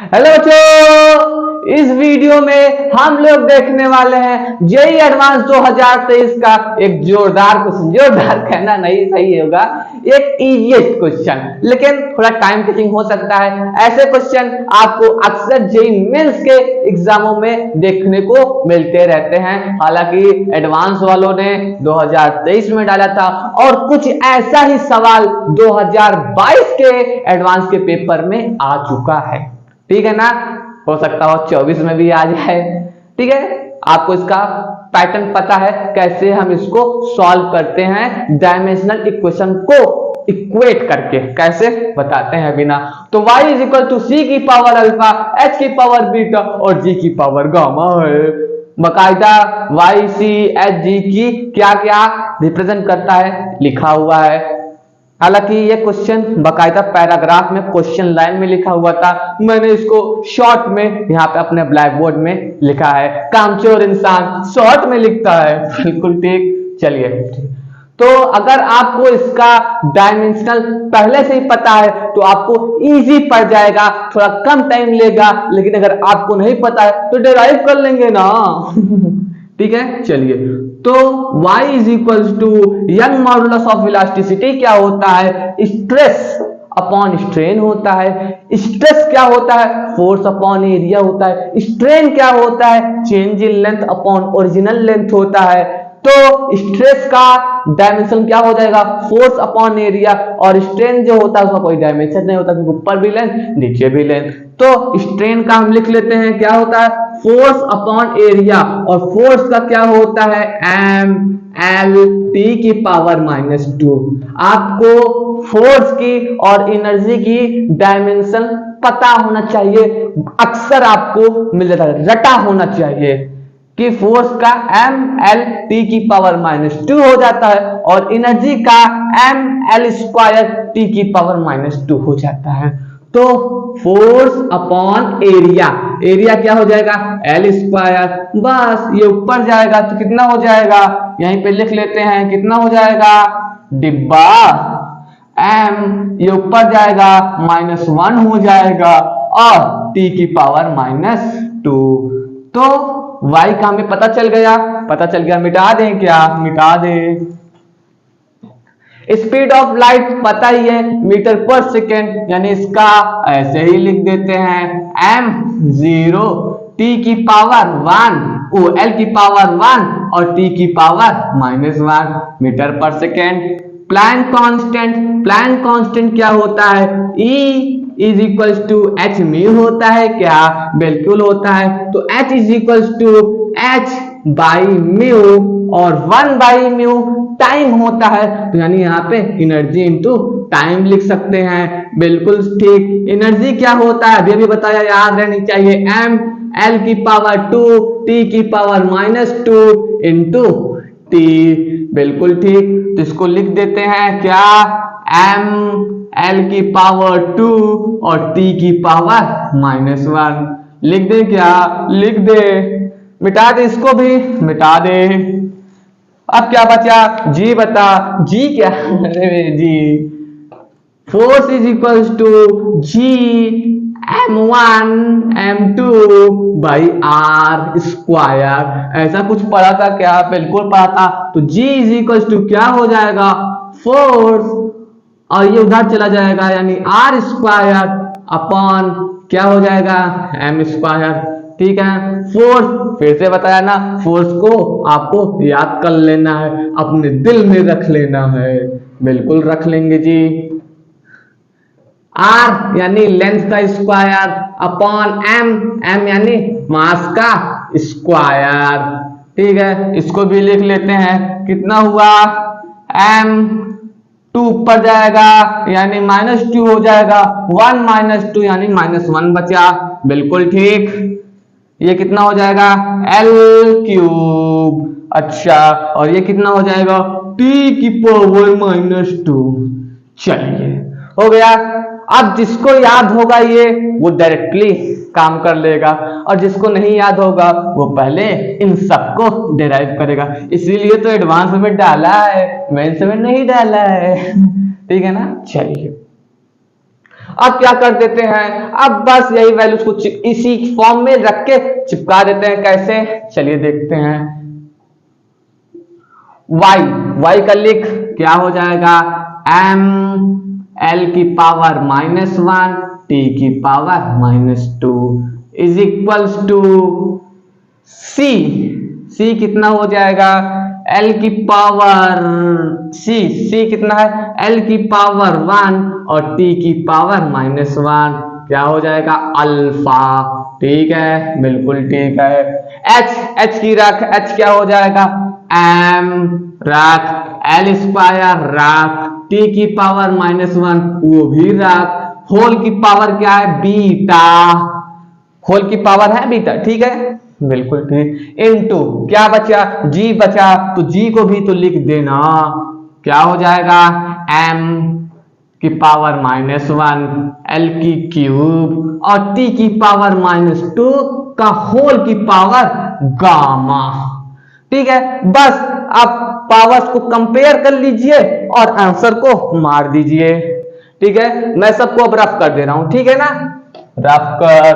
Hello बच्चों, इस video में हम लोग देखने वाले हैं जेईई एडवांस 2023 का एक जोरदार क्वेश्चन। जोरदार कहना नहीं सही होगा, एक इजीएस्ट क्वेश्चन, लेकिन थोड़ा टाइम टेकिंग हो सकता है। ऐसे क्वेश्चन आपको अक्सर जेईई मेंस के एग्जामों में देखने को मिलते रहते हैं। हालांकि एडवांस वालों ने 2023 में डाला था और कुछ ऐसा ही सवाल 2022 के एडवांस के पेपर में आ चुका है। ठीक है ना, हो सकता हो 24 में भी आ जाए। ठीक है, आपको इसका पैटर्न पता है, कैसे हम इसको सॉल्व करते हैं डायमेंशनल इक्वेशन को इक्वेट करके, कैसे बताते हैं बिना। तो y इज इक्वल टू सी की पावर अल्फा, h की पावर बीटा और g की पावर गामा है। बकायदा y c h g की क्या क्या रिप्रेजेंट करता है लिखा हुआ है। हालांकि ये क्वेश्चन बकायदा पैराग्राफ में क्वेश्चन लाइन में लिखा हुआ था, मैंने इसको शॉर्ट में यहाँ पे अपने ब्लैक बोर्ड में लिखा है। कामचोर इंसान शॉर्ट में लिखता है, बिल्कुल ठीक। चलिए, तो अगर आपको इसका डायमेंशनल पहले से ही पता है तो आपको इजी पड़ जाएगा, थोड़ा कम टाइम लेगा। लेकिन अगर आपको नहीं पता है तो डिराइव कर लेंगे ना। ठीक है, चलिए, तो y is equal to Young modulus of elasticity क्या होता है? स्ट्रेस अपॉन स्ट्रेन होता है। स्ट्रेस क्या होता है? फोर्स अपॉन एरिया होता है। स्ट्रेन क्या होता है? Change in length upon original length होता है। तो स्ट्रेस का डायमेंशन क्या हो जाएगा? Force upon area. और स्ट्रेन जो होता है उसका कोई डायमेंशन नहीं होता, क्योंकि ऊपर भी लेंथ नीचे भी लेंथ। तो स्ट्रेन का हम लिख लेते हैं, क्या होता है? Force upon area. और फोर्स का क्या होता है? एम एल टी की पावर -2। आपको फोर्स की और एनर्जी की डायमेंशन पता होना चाहिए, अक्सर आपको मिल जाता है, रटा होना चाहिए कि फोर्स का एम एल टी की पावर -2 हो जाता है और एनर्जी का एम एल स्क्वायर टी की पावर -2 हो जाता है। तो फोर्स अपॉन एरिया, एरिया क्या हो जाएगा? L square. बस ये ऊपर जाएगा तो कितना हो जाएगा? यहीं पे लिख लेते हैं, कितना हो जाएगा? डिब्बा। एम ये ऊपर जाएगा, -1 हो जाएगा और टी की पावर -2। तो y का हमें पता चल गया, पता चल गया। मिटा दें क्या? मिटा दें। स्पीड ऑफ लाइट पता ही है, मीटर पर सेकेंड, यानी इसका ऐसे ही लिख देते हैं, m0 t की पावर 1 ओ l की पावर 1 और t की power -1 metre per second. Planck constant, Planck constant क्या होता है? E is equal to h mu होता है क्या? बिल्कुल होता है। तो h is equal to h by mu और 1 बाई म्यू टाइम होता है। तो यानी यहाँ पे एनर्जी इंटू टाइम लिख सकते हैं। बिल्कुल ठीक। एनर्जी क्या होता है अभी बताया, याद रहनी चाहिए, एम एल की पावर 2 टी की पावर -2 इंटू टी। बिल्कुल ठीक। तो इसको लिख देते हैं क्या? एम एल की पावर 2 और टी की पावर -1 लिख दे क्या? लिख दे। मिटा दे, इसको भी मिटा दे। अब क्या बचा? जी बता, जी क्या? अरे G, force is equal to G m1 m2 by R square. ऐसा कुछ पढ़ा था क्या? बिल्कुल पढ़ा था। तो जी इज इक्वल टू क्या हो जाएगा? फोर्स और ये उधर चला जाएगा, यानी आर स्क्वायर अपॉन क्या हो जाएगा? M square. ठीक है। फोर्स फिर से बताया ना, फोर्स को आपको याद कर लेना है, अपने दिल में रख लेना है। बिल्कुल रख लेंगे जी। आर यानी लेंथ का स्क्वायर अपॉन एम, एम यानी मास का स्क्वायर। ठीक है, इसको भी लिख लेते हैं। कितना हुआ? एम 2 ऊपर जाएगा यानी -2 हो जाएगा, 1 - 2 यानी -1 बचा। बिल्कुल ठीक। ये कितना हो जाएगा? L3। अच्छा, और ये कितना हो जाएगा? t की पावर -2। चलिए, हो गया। अब जिसको याद होगा ये, वो डायरेक्टली काम कर लेगा, और जिसको नहीं याद होगा वो पहले इन सबको डिराइव करेगा। इसीलिए तो एडवांस में डाला है, मेंस में नहीं डाला है। ठीक है ना। चलिए, अब क्या कर देते हैं, अब बस यही वैल्यूज को इसी फॉर्म में रख के चिपका देते हैं। कैसे, चलिए देखते हैं। y का लिख क्या हो जाएगा, m l की पावर -1 t की power -2 is equals to c कितना हो जाएगा, l की पावर c कितना है, l की पावर 1 और t की पावर -1 क्या हो जाएगा, अल्फा। ठीक है, बिल्कुल ठीक है। h की रख, h क्या हो जाएगा, m रख, l स्क्वायर रख, t की पावर -1 वो भी रख, होल की पावर क्या है, बीटा, होल की पावर है बीटा। ठीक है, बिल्कुल ठीक। इनटू क्या बचा, g बचा, तो g को भी तो लिख देना, क्या हो जाएगा, m की पावर -1 l की क्यूब और t की पावर -2 का होल की पावर गामा। ठीक है, बस आप पावर्स को कंपेयर कर लीजिए और आंसर को मार दीजिए। ठीक है, मैं सबको अब रफ कर दे रहा हूं, ठीक है ना, रफ कर।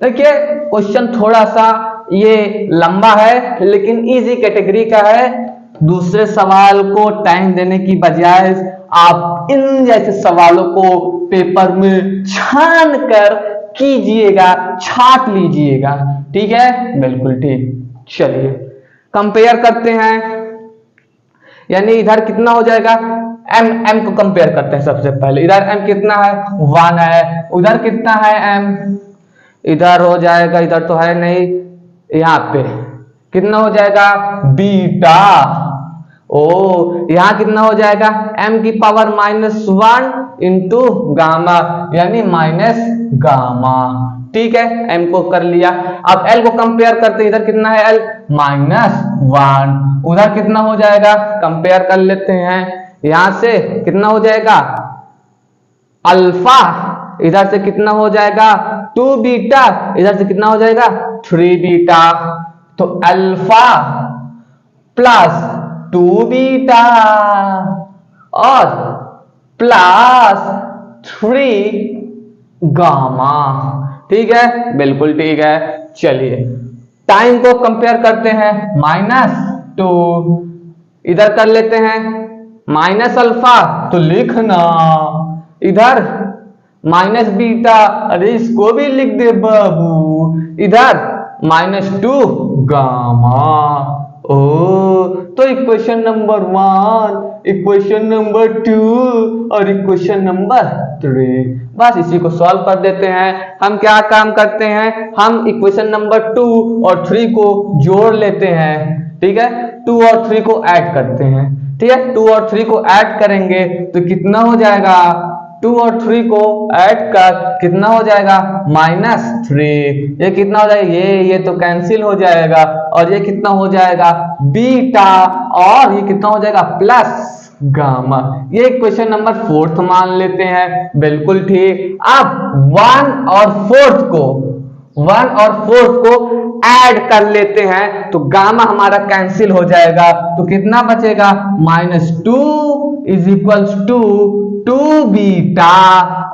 देखिए क्वेश्चन थोड़ा सा ये लंबा है लेकिन इजी कैटेगरी का है। दूसरे सवाल को टाइम देने की बजाय आप इन जैसे सवालों को पेपर में छान कर कीजिएगा, छाट लीजिएगा। ठीक है, बिल्कुल ठीक। चलिए कंपेयर करते हैं, यानी इधर कितना हो जाएगा, m को कंपेयर करते हैं सबसे पहले। इधर m कितना है, 1 है, उधर कितना है m, इधर हो जाएगा, इधर तो है नहीं, यहाँ पे कितना हो जाएगा, बीटा। ओ यहाँ कितना हो जाएगा, m की पावर -1 इंटू गामा, यानी माइनस गामा। ठीक है, m को कर लिया। अब l को कंपेयर करते हैं, इधर कितना है l, -1, उधर कितना हो जाएगा, कंपेयर कर लेते हैं, यहां से कितना हो जाएगा, अल्फा, इधर से कितना हो जाएगा, 2 बीटा, इधर से कितना हो जाएगा, 3 बीटा। तो अल्फा प्लस 2 बीटा और प्लस 3 गामा। ठीक है, बिल्कुल ठीक है। चलिए टाइम को कंपेयर करते हैं, -2, इधर कर लेते हैं माइनस अल्फा, तो लिखना इधर माइनस बीटा, अरे इसको भी लिख दे बाबू, इधर -2 गामा। ओ तो इक्वेशन नंबर 1, इक्वेशन नंबर 2 और इक्वेशन नंबर 3, बस इसी को सॉल्व कर देते हैं। हम क्या काम करते हैं, हम इक्वेशन नंबर 2 और 3 को जोड़ लेते हैं। ठीक है, 2 और 3 को ऐड करते हैं। ठीक है, 2 और 3 को ऐड करेंगे तो कितना हो जाएगा, 2 और 3 को ऐड कर कितना हो जाएगा, -3। ये कितना हो जाएगा, ये तो कैंसिल हो जाएगा, और ये कितना हो जाएगा, बीटा, और ये कितना हो जाएगा, प्लस गामा। ये क्वेश्चन नंबर 4 मान लेते हैं, बिल्कुल ठीक। अब 1 और 4 को ऐड कर लेते हैं तो गामा हमारा कैंसिल हो जाएगा, तो कितना बचेगा, -2 इज इक्वल्स टू 2 बीटा,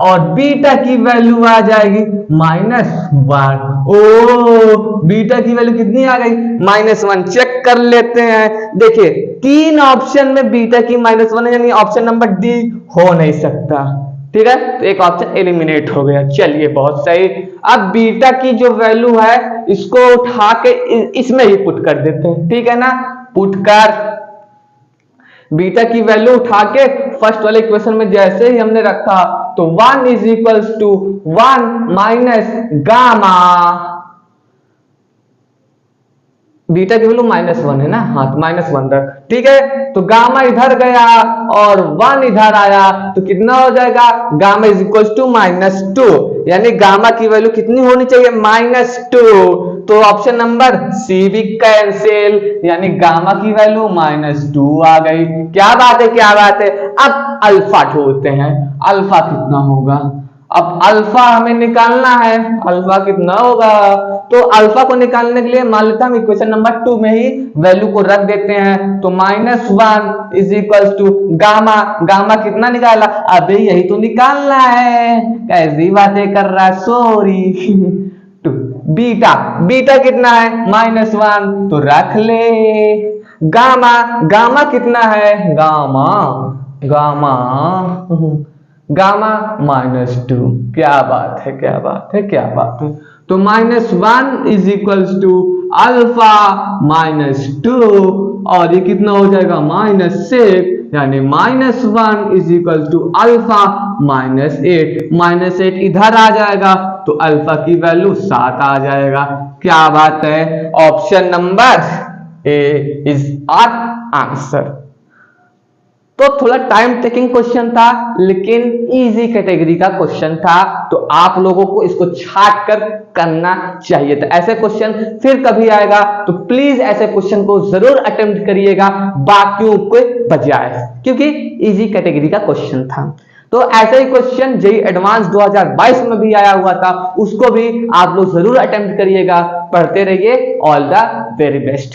और बीटा की वैल्यू आ जाएगी -1। ओ बीटा की वैल्यू कितनी आ गई, -1। चेक कर लेते हैं, देखिए 3 ऑप्शन में बीटा की -1 है, यानी ऑप्शन नंबर डी हो नहीं सकता। ठीक है, तो एक ऑप्शन एलिमिनेट हो गया। चलिए बहुत सही। अब बीटा की जो वैल्यू है इसको उठा के इसमें ही पुट कर देते हैं। ठीक है ना, पुट कर बीटा की वैल्यू उठा के फर्स्ट वाले इक्वेशन में जैसे ही हमने रखा तो 1 is equals to 1 minus gamma, beta की वैल्यू -1 है ना, हाँ तो -1 रख। ठीक है, तो गामा इधर गया और 1 इधर आया तो कितना हो जाएगा, गामा इज इक्वल टू -2, यानी गामा की वैल्यू कितनी होनी चाहिए, -2। तो ऑप्शन नंबर सी भी कैंसिल, यानी गामा की वैल्यू -2 आ गई। क्या बात है, क्या बात है। अब अल्फा ढूंढते हैं, अल्फा कितना होगा, अब अल्फा हमें निकालना है, अल्फा कितना होगा, तो अल्फा को निकालने के लिए मान लेते हम इक्वेशन नंबर 2 में ही वैल्यू को रख देते हैं। तो -1 is equal to gamma, gamma कितना निकाला, अबे यही तो निकालना है, कैसी बातें कर रहा है, सॉरी टू बीटा, बीटा कितना है -1 तो रख ले। गामा, गामा कितना है, गामा गामा गामा -2, क्या बात है, क्या बात है, क्या बात है। तो -1 इज इक्वल टू अल्फा -2 और ये कितना हो जाएगा -6, यानी -1 इज इक्वल टू अल्फा -8 इधर आ जाएगा तो अल्फा की वैल्यू 7 आ जाएगा। क्या बात है, option number A is our answer. तो थोड़ा टाइम टेकिंग क्वेश्चन था लेकिन इजी कैटेगरी का क्वेश्चन था, तो आप लोगों को इसको छाट कर करना चाहिए था। ऐसे क्वेश्चन फिर कभी आएगा तो प्लीज ऐसे क्वेश्चन को जरूर अटेम्प्ट करिएगा बाकियों के बजाय, क्योंकि इजी कैटेगरी का क्वेश्चन था। तो ऐसे ही क्वेश्चन जेईई एडवांस 2022 में भी आया हुआ था, उसको भी आप लोग जरूर अटेम्प्ट करिएगा। पढ़ते रहिए, ऑल द वेरी बेस्ट।